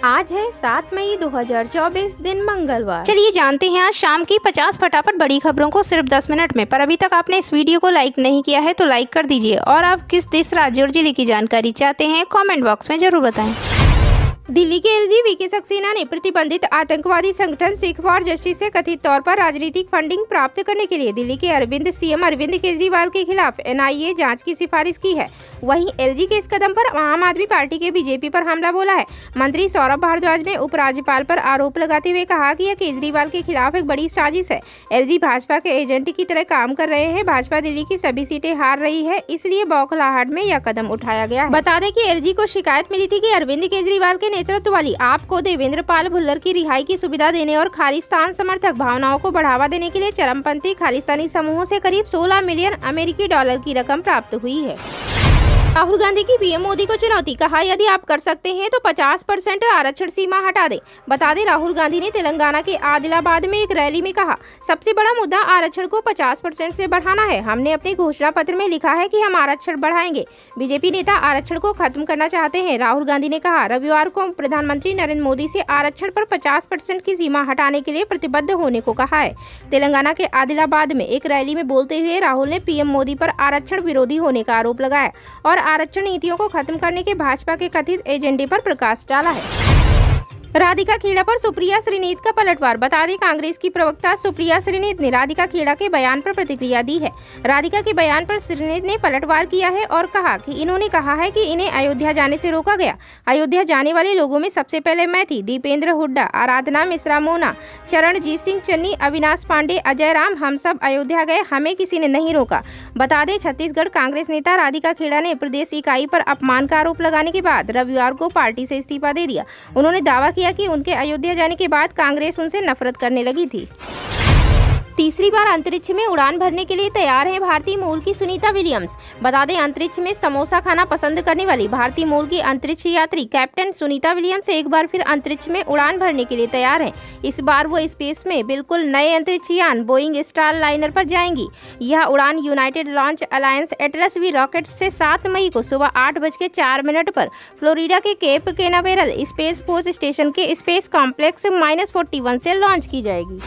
आज है 7 मई 2024 दिन मंगलवार। चलिए जानते हैं आज शाम की 50 फटाफट बड़ी खबरों को सिर्फ 10 मिनट में। पर अभी तक आपने इस वीडियो को लाइक नहीं किया है तो लाइक कर दीजिए और आप किस देश, राज्य और जिले की जानकारी चाहते हैं कमेंट बॉक्स में जरूर बताएं। दिल्ली के एलजी वीके सक्सेना ने प्रतिबंधित आतंकवादी संगठन सिख फॉर जस्टिस से कथित तौर पर राजनीतिक फंडिंग प्राप्त करने के लिए दिल्ली के सीएम अरविंद केजरीवाल के खिलाफ एनआईए जांच की सिफारिश की है। वहीं एलजी के इस कदम पर आम आदमी पार्टी के बीजेपी पर हमला बोला है। मंत्री सौरभ भारद्वाज ने उपराज्यपाल पर आरोप लगाते हुए कहा कि यह केजरीवाल के खिलाफ एक बड़ी साजिश है। एलजी भाजपा के एजेंट की तरह काम कर रहे हैं। भाजपा दिल्ली की सभी सीटें हार रही है, इसलिए बौखलाहट में यह कदम उठाया गया है। बता दें कि एलजी को शिकायत मिली थी कि अरविंद केजरीवाल के नेतृत्व वाली आप को देवेंद्र पाल भुल्लर की रिहाई की सुविधा देने और खालिस्तान समर्थक भावनाओं को बढ़ावा देने के लिए चरमपंथी खालिस्तानी समूहों से करीब 16 मिलियन अमेरिकी डॉलर की रकम प्राप्त हुई है। राहुल गांधी की पीएम मोदी को चुनौती, कहा यदि आप कर सकते हैं तो 50% आरक्षण सीमा हटा दें। बता दें राहुल गांधी ने तेलंगाना के आदिलाबाद में एक रैली में कहा, सबसे बड़ा मुद्दा आरक्षण को 50% से बढ़ाना है। हमने अपने घोषणा पत्र में लिखा है कि हम आरक्षण बढ़ाएंगे। बीजेपी नेता आरक्षण को खत्म करना चाहते हैं। राहुल गांधी ने कहा, रविवार को प्रधानमंत्री नरेंद्र मोदी से आरक्षण पर 50% की सीमा हटाने के लिए प्रतिबद्ध होने को कहा है। तेलंगाना के आदिलाबाद में एक रैली में बोलते हुए राहुल ने पीएम मोदी पर आरक्षण विरोधी होने का आरोप लगाया और आरक्षण नीतियों को खत्म करने के भाजपा के कथित एजेंडे पर प्रकाश डाला है। राधिका खेड़ा पर सुप्रिया श्रीनीत का पलटवार। बता दें कांग्रेस की प्रवक्ता सुप्रिया श्रीनीत ने राधिका खेड़ा के बयान पर प्रतिक्रिया दी है। राधिका के बयान पर श्रीनीत ने पलटवार किया है और कहा कि इन्होंने कहा है कि इन्हें अयोध्या जाने से रोका गया। अयोध्या जाने वाले लोगों में सबसे पहले मैं थी, दीपेंद्र हुड्डा, आराधना मिश्रा मोना, चरणजीत सिंह चन्नी, अविनाश पांडे, अजय राम, हम सब अयोध्या गए, हमें किसी ने नहीं रोका। बता दें छत्तीसगढ़ कांग्रेस नेता राधिका खेड़ा ने प्रदेश इकाई पर अपमान का आरोप लगाने के बाद रविवार को पार्टी से इस्तीफा दे दिया। उन्होंने दावा किया कि उनके अयोध्या जाने के बाद कांग्रेस उनसे नफरत करने लगी थी। तीसरी बार अंतरिक्ष में उड़ान भरने के लिए तैयार है भारतीय मूल की सुनीता विलियम्स। बता दें अंतरिक्ष में समोसा खाना पसंद करने वाली भारतीय मूल की अंतरिक्ष यात्री कैप्टन सुनीता विलियम्स एक बार फिर अंतरिक्ष में उड़ान भरने के लिए तैयार हैं। इस बार वो स्पेस में बिल्कुल नए अंतरिक्ष यान बोइंग स्टार लाइनर पर जाएंगी। यह उड़ान United launch alliance Atlas V rocket से 7 मई को सुबह 8:04 पर फ्लोरिडा के केप केनावेरल स्पेस फोर्स स्टेशन के स्पेस कॉम्प्लेक्स -41 से लॉन्च की जाएगी।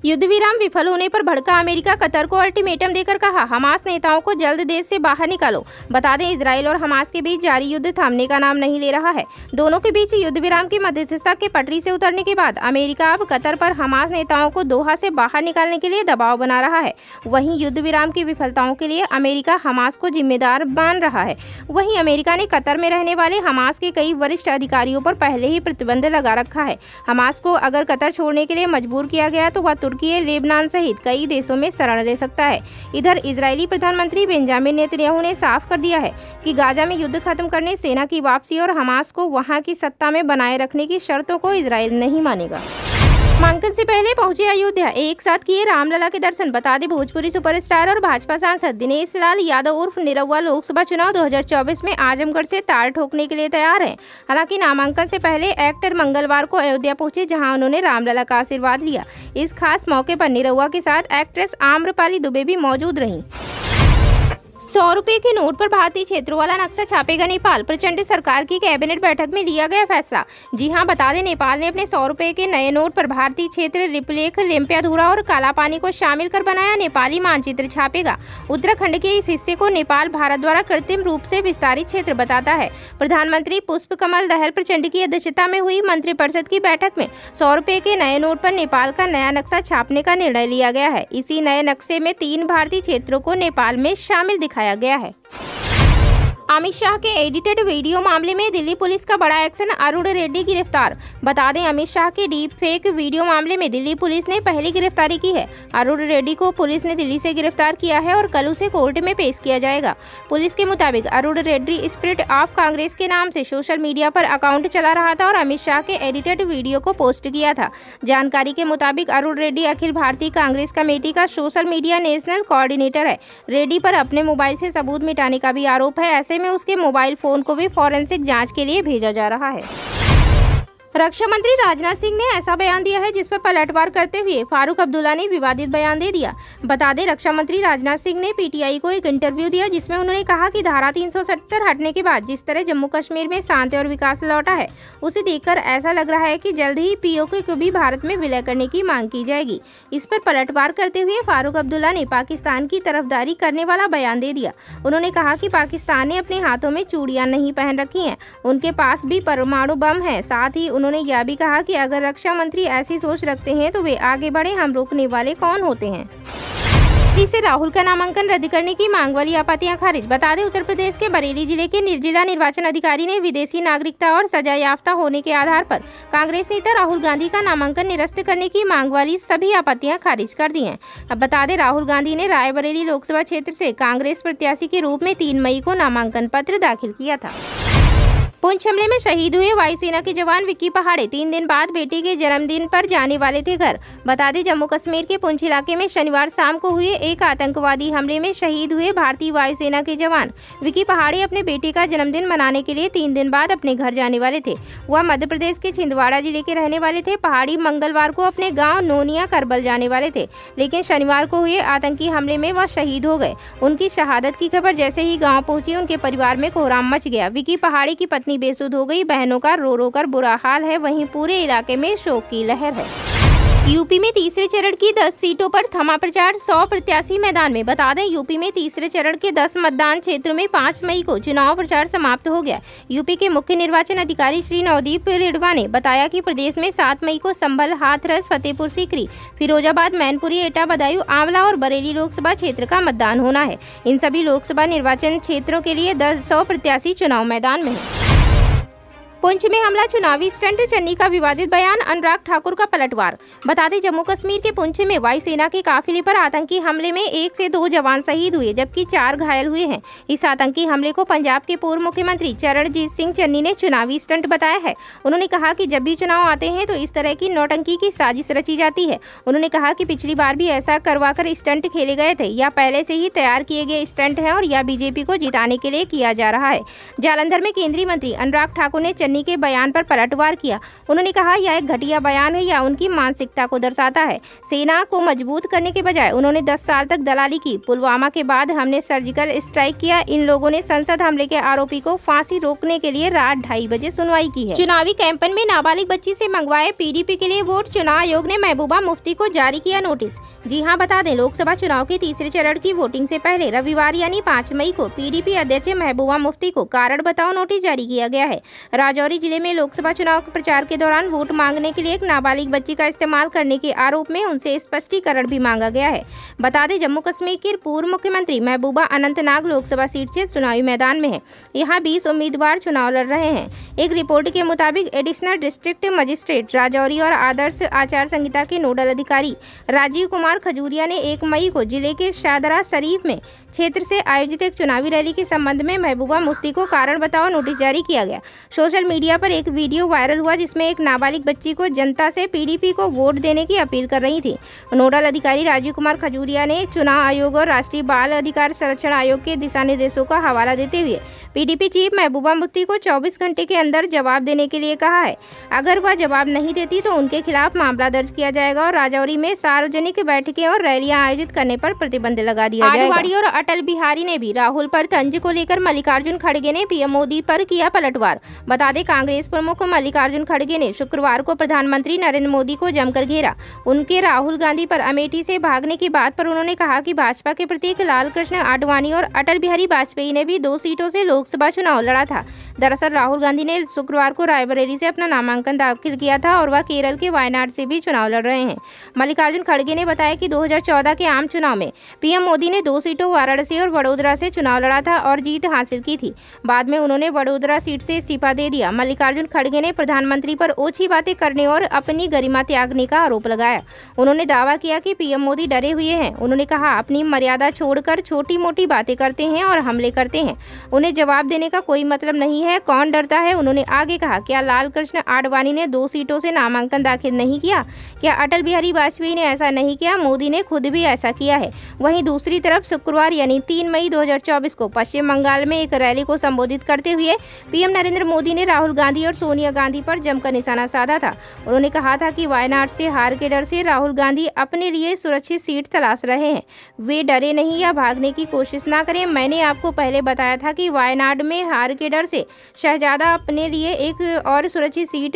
युद्ध विराम विफल होने पर भड़का अमेरिका, कतर को अल्टीमेटम देकर कहा, हमास नेताओं को जल्द देश से बाहर निकालो। बता दें इजराइल और हमास के बीच जारी युद्ध थमने का नाम नहीं ले रहा है। दोनों के बीच युद्ध विराम की मध्यस्थता के पटरी से उतरने के बाद अमेरिका अब कतर पर हमास नेताओं को दोहा से बाहर निकालने के लिए दबाव बना रहा है। वहीं युद्ध विराम की विफलताओं के लिए अमेरिका हमास को जिम्मेदार मान रहा है। वहीं अमेरिका ने कतर में रहने वाले हमास के कई वरिष्ठ अधिकारियों पर पहले ही प्रतिबंध लगा रखा है। हमास को अगर कतर छोड़ने के लिए मजबूर किया गया तो वह तुर्की, लेबनान सहित कई देशों में शरण ले सकता है। इधर इजरायली प्रधानमंत्री बेंजामिन नेतन्याहू ने साफ कर दिया है कि गाजा में युद्ध खत्म करने, सेना की वापसी और हमास को वहां की सत्ता में बनाए रखने की शर्तों को इजराइल नहीं मानेगा। नामांकन से पहले पहुंचे अयोध्या, एक साथ किए रामलला के दर्शन। बता दें भोजपुरी सुपरस्टार और भाजपा सांसद दिनेश लाल यादव उर्फ निरहुआ लोकसभा चुनाव 2024 में आजमगढ़ से तार ठोकने के लिए तैयार हैं। हालांकि नामांकन से पहले एक्टर मंगलवार को अयोध्या पहुंचे, जहां उन्होंने रामलला का आशीर्वाद लिया। इस खास मौके पर निरहुआ के साथ एक्ट्रेस आम्रपाली दुबे भी मौजूद रहीं। 100 रुपए के नोट पर भारतीय क्षेत्रों वाला नक्शा छापेगा नेपाल, प्रचंड सरकार की कैबिनेट बैठक में लिया गया फैसला। जी हां, बता दें नेपाल ने अपने 100 रुपए के नए नोट पर भारतीय क्षेत्र रिपलेख, लेम्पियाधुरा और कालापानी को शामिल कर बनाया नेपाली मानचित्र छापेगा। उत्तराखंड के इस हिस्से को नेपाल भारत द्वारा कृत्रिम रूप से विस्तारित क्षेत्र बताता है। प्रधानमंत्री पुष्प कमल दहल प्रचंड की अध्यक्षता में हुई मंत्रिपरिषद की बैठक में 100 रुपए के नए नोट पर नेपाल का नया नक्शा छापने का निर्णय लिया गया है। इसी नए नक्शे में 3 भारतीय क्षेत्रों को नेपाल में शामिल दिखाया गया है। अमित शाह के एडिटेड वीडियो मामले में दिल्ली पुलिस का बड़ा एक्शन, अरुण रेड्डी गिरफ्तार। बता दें अमित शाह के डीप फेक वीडियो मामले में दिल्ली पुलिस ने पहली गिरफ्तारी की है। अरुण रेड्डी को पुलिस ने दिल्ली से गिरफ्तार किया है और कल उसे कोर्ट में पेश किया जाएगा। पुलिस के मुताबिक अरुण रेड्डी स्पिरिट ऑफ कांग्रेस के नाम से सोशल मीडिया पर अकाउंट चला रहा था और अमित शाह के एडिटेड वीडियो को पोस्ट किया था। जानकारी के मुताबिक अरुण रेड्डी अखिल भारतीय कांग्रेस कमेटी का सोशल मीडिया नेशनल कोऑर्डिनेटर है। रेड्डी पर अपने मोबाइल से सबूत मिटाने का भी आरोप है। ऐसे में उसके मोबाइल फोन को भी फॉरेंसिक जांच के लिए भेजा जा रहा है। रक्षा मंत्री राजनाथ सिंह ने ऐसा बयान दिया है जिस पर पलटवार करते हुए फारूक अब्दुल्ला ने विवादित बयान दे दिया। बता दें, रक्षा मंत्री राजनाथ सिंह ने पीटीआई को एक इंटरव्यू दिया जिसमें उन्होंने कहा कि धारा 370 हटने के बाद जिस तरह जम्मू कश्मीर में शांति और विकास लौटा है, उसे देखकर ऐसा लग रहा है कि जल्द ही पीओके को भी भारत में विलय करने की मांग की जाएगी। इस पर पलटवार करते हुए फारूक अब्दुल्ला ने पाकिस्तान की तरफदारी करने वाला बयान दे दिया। उन्होंने कहा कि पाकिस्तान ने अपने हाथों में चूड़ियां नहीं पहन रखी हैं, उनके पास भी परमाणु बम है। साथ ही उन्होंने यह भी कहा कि अगर रक्षा मंत्री ऐसी सोच रखते हैं तो वे आगे बढ़े, हम रोकने वाले कौन होते हैं। से राहुल का नामांकन रद्द करने की मांग वाली आपत्तियां खारिज। बता दें, उत्तर प्रदेश के बरेली जिले के जिला निर्वाचन अधिकारी ने विदेशी नागरिकता और सजा याफ्ता होने के आधार पर कांग्रेस नेता राहुल गांधी का नामांकन निरस्त करने की मांग वाली सभी आपत्तियां खारिज कर दी हैं। अब बता दें, राहुल गांधी ने रायबरेली लोकसभा क्षेत्र से कांग्रेस प्रत्याशी के रूप में 3 मई को नामांकन पत्र दाखिल किया था। पुंछ हमले में शहीद हुए वायुसेना के जवान विक्की पहाड़े 3 दिन बाद बेटी के जन्मदिन पर जाने वाले थे घर। बता दें, जम्मू कश्मीर के पुंछ इलाके में शनिवार शाम को हुए एक आतंकवादी हमले में शहीद हुए भारतीय वायुसेना के जवान विक्की पहाड़े अपने बेटे का जन्मदिन मनाने के लिए 3 दिन बाद अपने घर जाने वाले थे। वह मध्य प्रदेश के छिंदवाड़ा जिले के रहने वाले थे। पहाड़ी मंगलवार को अपने गाँव नोनिया करबल जाने वाले थे, लेकिन शनिवार को हुए आतंकी हमले में वह शहीद हो गए। उनकी शहादत की खबर जैसे ही गाँव पहुंची, उनके परिवार में कोहराम मच गया। विक्की पहाड़े की पत्नी बेसुध हो गई, बहनों का रो रो कर बुरा हाल है। वहीं पूरे इलाके में शोक की लहर है। यूपी में तीसरे चरण की 10 सीटों पर थमा प्रचार, 100 प्रत्याशी मैदान में। बता दें, यूपी में तीसरे चरण के 10 मतदान क्षेत्रों में 5 मई को चुनाव प्रचार समाप्त हो गया। यूपी के मुख्य निर्वाचन अधिकारी श्री नवदीप रिढ़वा ने बताया कि प्रदेश में 7 मई को संभल, हाथरस, फतेहपुर सीकरी, फिरोजाबाद, मैनपुरी, एटा, बदायूं, आंवला और बरेली लोकसभा क्षेत्र का मतदान होना है। इन सभी लोकसभा निर्वाचन क्षेत्रों के लिए 100 प्रत्याशी चुनाव मैदान में है। पुंछ में हमला, चुनावी स्टंट, चन्नी का विवादित बयान, अनुराग ठाकुर का पलटवार। बता दें, जम्मू कश्मीर के पुंछ में वायुसेना के काफिले पर आतंकी हमले में 1 से 2 जवान शहीद हुए जबकि 4 घायल हुए हैं। इस आतंकी हमले को पंजाब के पूर्व मुख्यमंत्री चरणजीत सिंह चन्नी ने चुनावी स्टंट बताया है। उन्होंने कहा कि जब भी चुनाव आते हैं तो इस तरह की नौटंकी की साजिश रची जाती है। उन्होंने कहा कि पिछली बार भी ऐसा करवाकर स्टंट खेले गए थे, या पहले से ही तैयार किए गए स्टंट है और या बीजेपी को जिताने के लिए किया जा रहा है। जालंधर में केंद्रीय मंत्री अनुराग ठाकुर ने चन्नी के बयान पर पलटवार किया। उन्होंने कहा, यह एक घटिया बयान है या उनकी मानसिकता को दर्शाता है। सेना को मजबूत करने के बजाय उन्होंने 10 साल तक दलाली की। पुलवामा के बाद हमने सर्जिकल स्ट्राइक किया। इन लोगों ने संसद हमले के आरोपी को फांसी रोकने के लिए रात 2:30 बजे सुनवाई की है। चुनावी कैंपेन में नाबालिग बच्ची से मंगवाए पीडीपी के लिए वोट, चुनाव आयोग ने महबूबा मुफ्ती को जारी किया नोटिस। जी हां, बता दें, लोकसभा चुनाव के तीसरे चरण की वोटिंग से पहले रविवार यानी 5 मई को पीडीपी अध्यक्ष महबूबा मुफ्ती को कारण बताओ नोटिस जारी किया गया है। राजौरी जिले में लोकसभा चुनाव प्रचार के दौरान वोट मांगने के लिए एक नाबालिग बच्ची का इस्तेमाल करने के आरोप में उनसे स्पष्टीकरण भी मांगा गया है। बता दें, जम्मू कश्मीर के पूर्व मुख्यमंत्री महबूबा अनंतनाग लोकसभा सीट से चुनावी मैदान में है। यहाँ 20 उम्मीदवार चुनाव लड़ रहे हैं। एक रिपोर्ट के मुताबिक एडिशनल डिस्ट्रिक्ट मजिस्ट्रेट राजौरी और आदर्श आचार संहिता के नोडल अधिकारी राजीव कुमार खजूरिया ने 1 मई को जिले के शादरा शरीफ में क्षेत्र से आयोजित एक चुनावी रैली के संबंध में महबूबा मुफ्ती को कारण बताओ नोटिस जारी किया गया। सोशल मीडिया पर एक वीडियो वायरल हुआ जिसमें एक नाबालिग बच्ची को जनता से पीडीपी को वोट देने की अपील कर रही थी। नोडल अधिकारी राजीव कुमार खजूरिया ने चुनाव आयोग और राष्ट्रीय बाल अधिकार संरक्षण आयोग के दिशा निर्देशों का हवाला देते हुए पीडीपी चीफ महबूबा मुफ्ती को 24 घंटे के अंदर जवाब देने के लिए कहा है। अगर वह जवाब नहीं देती तो उनके खिलाफ मामला दर्ज किया जाएगा और राजौरी में सार्वजनिक बैठकें और रैलियां आयोजित करने पर प्रतिबंध लगा दिया जाएगा। आडवाणी और अटल बिहारी ने भी राहुल पर तंज को लेकर मल्लिकार्जुन खड़गे ने पीएम मोदी पर किया पलटवार। बता दें, कांग्रेस प्रमुख मल्लिकार्जुन खड़गे ने शुक्रवार को प्रधानमंत्री नरेंद्र मोदी को जमकर घेरा। उनके राहुल गांधी पर अमेठी से भागने की बात पर उन्होंने कहा कि भाजपा के प्रतीक लाल कृष्ण आडवाणी और अटल बिहारी वाजपेयी ने भी 2 सीटों से लोकसभा चुनाव लड़ा था। दरअसल राहुल गांधी ने शुक्रवार को रायबरेली से अपना नामांकन दाखिल किया था और वह केरल के वायनाड से भी चुनाव लड़ रहे हैं। मल्लिकार्जुन खड़गे ने बताया कि 2014 के आम चुनाव में पीएम मोदी ने 2 सीटों वाराणसी और वडोदरा से चुनाव लड़ा था और जीत हासिल की थी। बाद में उन्होंने वडोदरा सीट से इस्तीफा दे दिया। मल्लिकार्जुन खड़गे ने प्रधानमंत्री पर ओछी बातें करने और अपनी गरिमा त्यागने का आरोप लगाया। उन्होंने दावा किया कि पीएम मोदी डरे हुए हैं। उन्होंने कहा, अपनी मर्यादा छोड़कर छोटी मोटी बातें करते हैं और हमले करते हैं। उन्हें जवाब जवाब देने का कोई मतलब नहीं है, कौन डरता है। उन्होंने आगे कहा, क्या लाल कृष्ण आडवाणी ने 2 सीटों से नामांकन दाखिल नहीं किया? क्या अटल बिहारी वाजपेयी ने ऐसा नहीं किया? मोदी ने खुद भी ऐसा किया है। वहीं दूसरी तरफ शुक्रवार यानी 3 मई 2024 को पश्चिम बंगाल में एक रैली को संबोधित करते हुए पीएम नरेंद्र मोदी ने राहुल गांधी और सोनिया गांधी पर जमकर निशाना साधा था। उन्होंने कहा था कि वायनाड से हार के डर से राहुल गांधी अपने लिए सुरक्षित सीट तलाश रहे हैं। वे डरे नहीं या भागने की कोशिश ना करें। मैंने आपको पहले बताया था कि वायनाड में हार के डर से शहजादा अपने लिए एक और सुरक्षित सीट